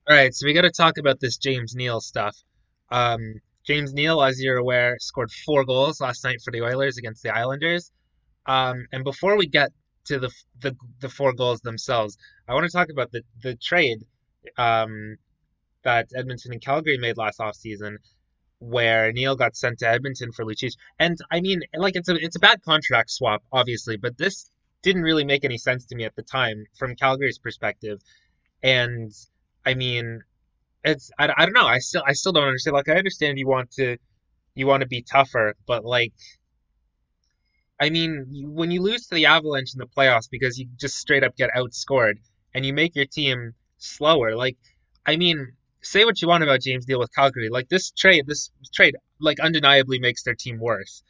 All right, so we got to talk about this James Neal stuff. Um, James Neal, as you're aware, scored 4 goals last night for the Oilers against the Islanders. And before we get to the 4 goals themselves, I want to talk about the trade um, that Edmonton and Calgary made last offseason, where Neal got sent to Edmonton for Lucic. And I mean, like it's a bad contract swap, obviously, but this didn't really make any sense to me at the time from Calgary's perspective. And I mean, I don't know. I still don't understand. Like I understand you want to be tougher, but like I mean, when you lose to the Avalanche in the playoffs because you just straight up get outscored and you make your team slower, like I mean, say what you want about James Deal with Calgary, like this trade like undeniably makes their team worse.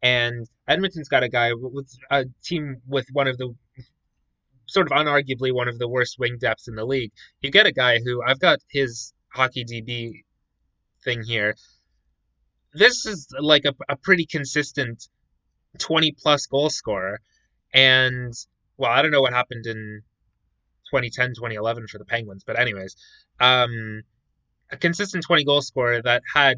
And Edmonton's got a guy with a team with one of the sort of unarguably one of the worst wing depths in the league. You get a guy who I've got his hockey DB thing here. This is like a pretty consistent 20 plus goal scorer. And, well, I don't know what happened in 2010, 2011 for the Penguins, but, anyways, um, a consistent 20 goal scorer that had,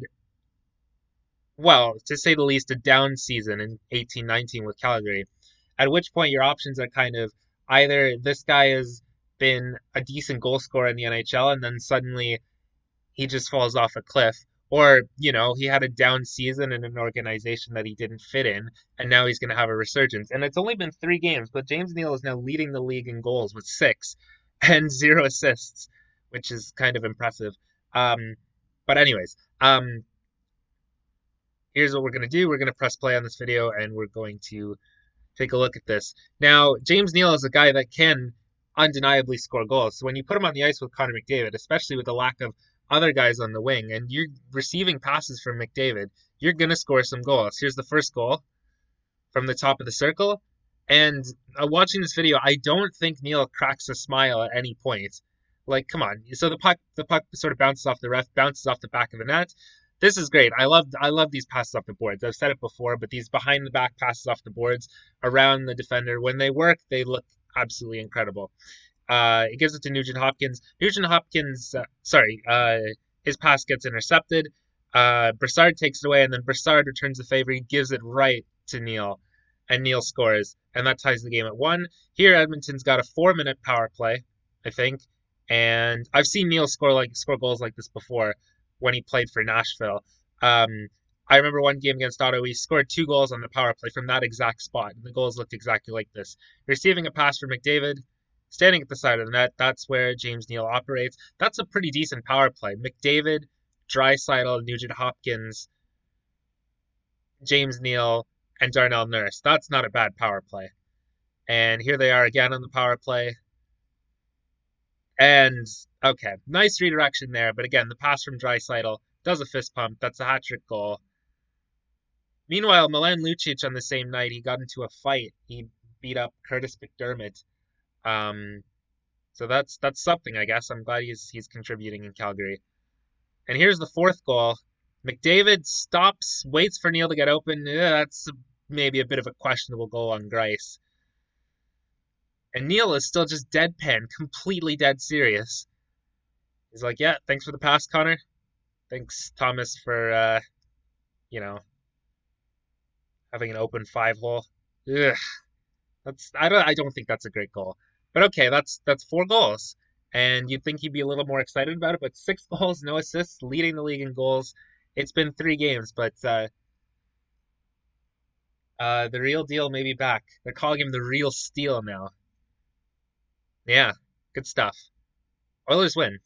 well, to say the least, a down season in 18-19 with Calgary. At which point your options are kind of either this guy has been a decent goal scorer in the NHL and then suddenly he just falls off a cliff. Or, he had a down season in an organization that he didn't fit in, and now he's going to have a resurgence. And it's only been 3 games, but James Neal is now leading the league in goals with 6 and 0 assists, which is kind of impressive. Um, but, anyways, here's what we're going to do. We're going to press play on this video, and we're going to take a look at this. Now, James Neal is a guy that can undeniably score goals. So when you put him on the ice with Connor McDavid, especially with the lack of other guys on the wing, and you're receiving passes from McDavid, you're going to score some goals. Here's the first goal from the top of the circle. And watching this video, I don't think Neal cracks a smile at any point. Like, come on. So the puck sort of bounces off the ref, bounces off the back of the net. This is great. I love these passes off the boards. I've said it before, but these behind the back passes off the boards around the defender, when they work, they look absolutely incredible. It gives it to Nugent Hopkins. Nugent Hopkins, his pass gets intercepted. Brassard takes it away, and then Brassard returns the favor. He gives it right to Neal, and Neal scores, and that ties the game at 1. Here, Edmonton's got a 4-minute power play, I think, and I've seen Neal score goals like this before when he played for Nashville. I remember one game against Ottawa, he scored 2 goals on the power play from that exact spot, and the goals looked exactly like this. Receiving a pass from McDavid, standing at the side of the net, that's where James Neal operates. That's a pretty decent power play. McDavid, Draisaitl, Nugent Hopkins, James Neal, and Darnell Nurse. That's not a bad power play. And here they are again on the power play. And okay, nice redirection there. But again, the pass from Draisaitl does a fist pump. That's a hat trick goal. Meanwhile, Milan Lucic on the same night, he got into a fight. He beat up Curtis McDermott. Um, so that's something, I guess. I'm glad he's contributing in Calgary. And here's the fourth goal. McDavid stops, waits for Neal to get open. That's maybe a bit of a questionable goal on Grice. And Neal is still just deadpan, completely dead serious. He's like, "Yeah, thanks for the pass, Connor. Thanks, Thomas, for you know having an open 5 hole." Ugh, I don't think that's a great goal. But okay, that's 4 goals, and you'd think he'd be a little more excited about it. But 6 goals, no assists, leading the league in goals. It's been 3 games, but the real deal may be back. They're calling him the real steal now. Yeah, good stuff. Oilers win.